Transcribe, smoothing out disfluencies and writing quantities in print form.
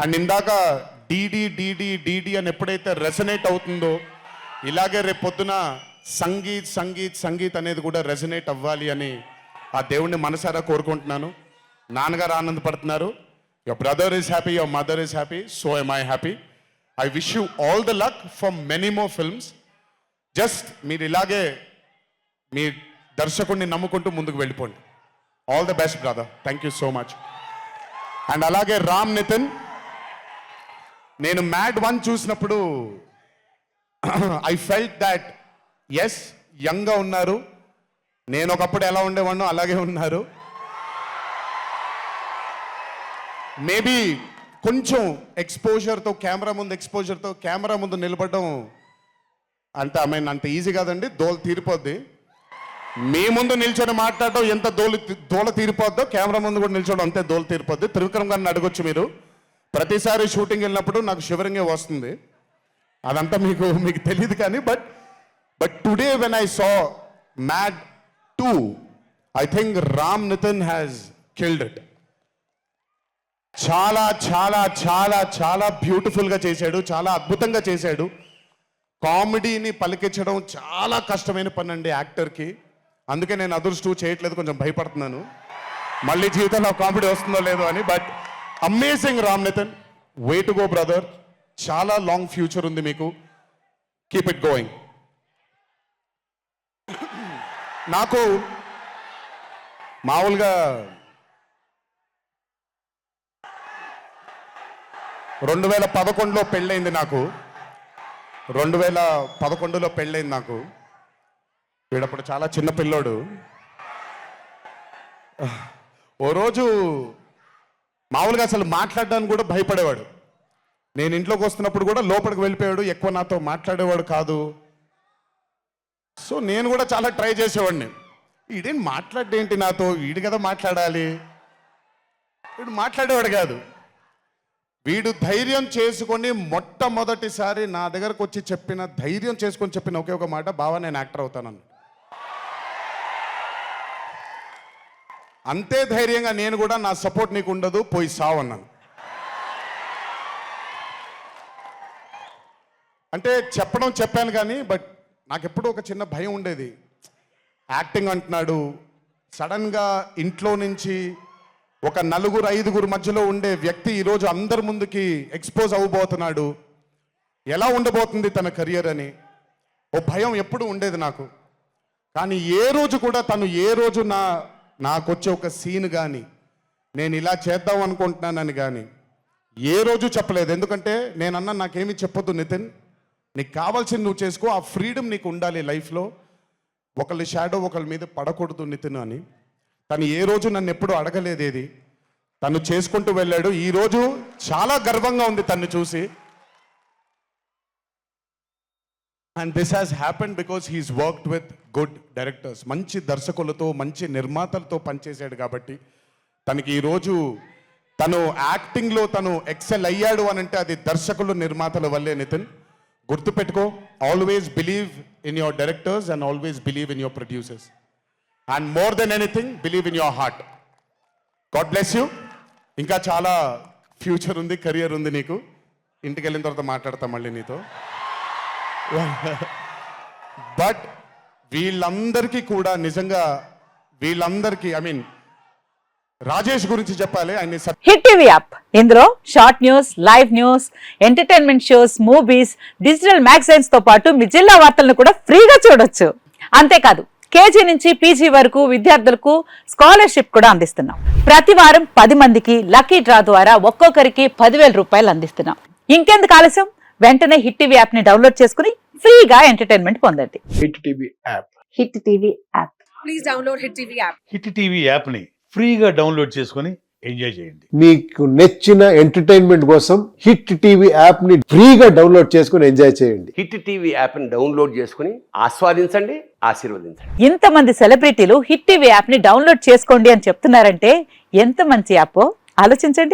And ఇందాక DD DD DD అని ఎప్పుడైతే రెసనేట్ అవుతుందో ఇలాగే రేపు పొద్దున సంగీత్ సంగీత్ సంగీత్ అనేది కూడా రెసనేట్ అవ్వాలి అని ఆ దేవుణ్ణి మనసారా కోరుకుంటున్నాను. నాన్నగారు ఆనందపడుతున్నారు. Your brother is happy, your mother is happy, so am I happy. I wish you all the luck for many more films. Just మీరు ఇలాగే మీ దర్శకుడిని నమ్ముకుంటూ ముందుకు వెళ్ళిపోండి. All the best brother, thank you so much. And అలాగే రామ్ నితిన్, నేను mad 1 చూసినప్పుడు ఐ ఫెల్ట్ దాట్ ఎస్ యంగ్గా ఉన్నారు, నేను ఒకప్పుడు ఎలా ఉండేవాడినో అలాగే ఉన్నారు. మేబీ కొంచెం ఎక్స్పోజర్తో కెమెరా ముందు నిలబడడం అంటే అంత ఈజీ కాదండి, దోల తీరిపోద్ది. మీ ముందు నిల్చొని మాట్లాడడం ఎంత దోల తీరిపోద్దో కెమెరా ముందు కూడా నిల్చోవడం అంతే దోల తీరిపోద్ది. త్రివిక్రమ్ గారిని అడగొచ్చు మీరు. ప్రతిసారి షూటింగ్ వెళ్ళినప్పుడు నాకు షివరింగే వస్తుంది, అదంతా మీకు తెలియదు కానీ but today when I saw Mad 2 I think Ram Nitin has killed it. చాలా చాలా చాలా చాలా బ్యూటిఫుల్గా చేశాడు, చాలా అద్భుతంగా చేశాడు. కామెడీని పలికించడం చాలా కష్టమైన పని అండి యాక్టర్కి. అందుకే నేను అదర్స్ 2 చేయట్లేదు, కొంచెం భయపడుతున్నాను మళ్ళీ జీవితంలో కామెడీ వస్తుందో లేదో అని. But amazing Ram Nitin, way to go brother, చాలా లాంగ్ ఫ్యూచర్ ఉంది మీకు, కీప్ ఇట్ గోయింగ్. నాకు మామూలుగా 2011లో పెళ్ళైంది నాకు. 2011లో పెళ్ళైంది నాకు. వీడప్పుడు చాలా చిన్న పిల్లోడు. ఓ రోజు మామూలుగా అసలు మాట్లాడడానికి కూడా భయపడేవాడు. నేను ఇంట్లోకి వస్తున్నప్పుడు కూడా లోపలికి వెళ్ళిపోయాడు, ఎక్కువ నాతో మాట్లాడేవాడు కాదు. సో నేను కూడా చాలా ట్రై చేసేవాడిని. వీడేం మాట్లాడేంటి నాతో, వీడు కదా మాట్లాడాలి, వీడు మాట్లాడేవాడు కాదు. వీడు ధైర్యం చేసుకొని మొట్టమొదటిసారి నా దగ్గరకు వచ్చి ధైర్యం చేసుకొని చెప్పిన ఒకే ఒక మాట, బావా నేను యాక్టర్ అవుతానని. అంతే ధైర్యంగా నేను కూడా నా సపోర్ట్ నీకు ఉండదు, పోయి సావన్నాను. అంటే చెప్పాను కానీ బట్ నాకు ఎప్పుడూ ఒక చిన్న భయం ఉండేది. యాక్టింగ్ అంటున్నాడు, సడన్గా ఇంట్లో నుంచి ఒక 4-5 మధ్యలో ఉండే వ్యక్తి ఈరోజు అందరి ముందుకి ఎక్స్పోజ్ అవ్వబోతున్నాడు, ఎలా ఉండబోతుంది తన కెరియర్ అని ఓ భయం ఎప్పుడు ఉండేది నాకు. కానీ ఏ రోజు కూడా తను నాకు వచ్చే ఒక సీన్ కానీ నేను ఇలా చేద్దాం అనుకుంటున్నానని కానీ ఏ రోజు చెప్పలేదు. ఎందుకంటే నేనన్నా నాకేమీ చెప్పొద్దు నితిన్, నీకు కావాల్సింది నువ్వు చేసుకో, ఆ ఫ్రీడమ్ నీకు ఉండాలి లైఫ్లో, ఒకళ్ళ షాడో ఒకళ్ళ మీద పడకూడదు నితిన్ అని. తను ఏ రోజు నన్ను ఎప్పుడు అడగలేదేది, తను చేసుకుంటూ వెళ్ళాడు. ఈరోజు చాలా గర్వంగా ఉంది తను చూసి. And this has happened because he's worked with good directors. మంచి దర్శకులతో మంచి నిర్మాతలతో పనిచేశాడు కాబట్టి తనకి ఈరోజు తను యాక్టింగ్లో తను ఎక్సెల్ అయ్యాడు అని అంటే అది దర్శకులు నిర్మాతల వల్లే. నితిన్ గుర్తుపెట్టుకో, always believe in your directors and always believe in your producers and more than anything believe in your heart. God bless you. ఇంకా చాలా ఫ్యూచర్ ఉంది, కెరియర్ ఉంది నీకు. ఇంటికి వెళ్ళిన తర్వాత మాట్లాడతాం మళ్ళీ నీతో. బట్ వీళ్ళందరికీ కూడా నిజంగా రాజేష్ గురించి చెప్పాలి. హిట్ టీవీ యాప్, ఇందులో short news, live news, entertainment shows, movies, digital magazines తో పాటు మీ జిల్లా వార్తలను కూడా ఫ్రీగా చూడొచ్చు. అంతేకాదు కేజీ నుంచి పీజీ వరకు విద్యార్థులకు స్కాలర్షిప్ కూడా అందిస్తున్నాం. ప్రతి వారం 10 మందికి లక్కీ డ్రా ద్వారా ఒక్కొక్కరికి 10,000 రూపాయలు అందిస్తున్నాం. ఇంకెందుకు ఆలస్యం, వెంటనే హిట్ టీవీ యాప్ ని డౌన్లోడ్ చేసుకుని ఫ్రీగా ఎంటర్టైన్మెంట్ పొందండి. Hit TV app. Hit TV app. Please download hit TV app. Hit TV app ని ఫ్రీగా డౌన్లోడ్ చేసుకుని ఎంజాయ్ చేయండి. మీకు నచ్చిన ఎంటర్టైన్మెంట్ కోసం హిట్ టీవీ యాప్ ని ఫ్రీగా డౌన్లోడ్ చేసుకుని ఎంజాయ్ చేయండి. హిట్ టీవీ యాప్ ని డౌన్లోడ్ చేసుకుని ఆస్వాదించండి, ఆశీర్వదించండి. ఇంతమంది సెలబ్రిటీలు హిట్ టీవీ యాప్ ని డౌన్లోడ్ చేసుకోండి అని చెప్తున్నారంటే ఎంత మంచి యాప్ ఆలోచించండి.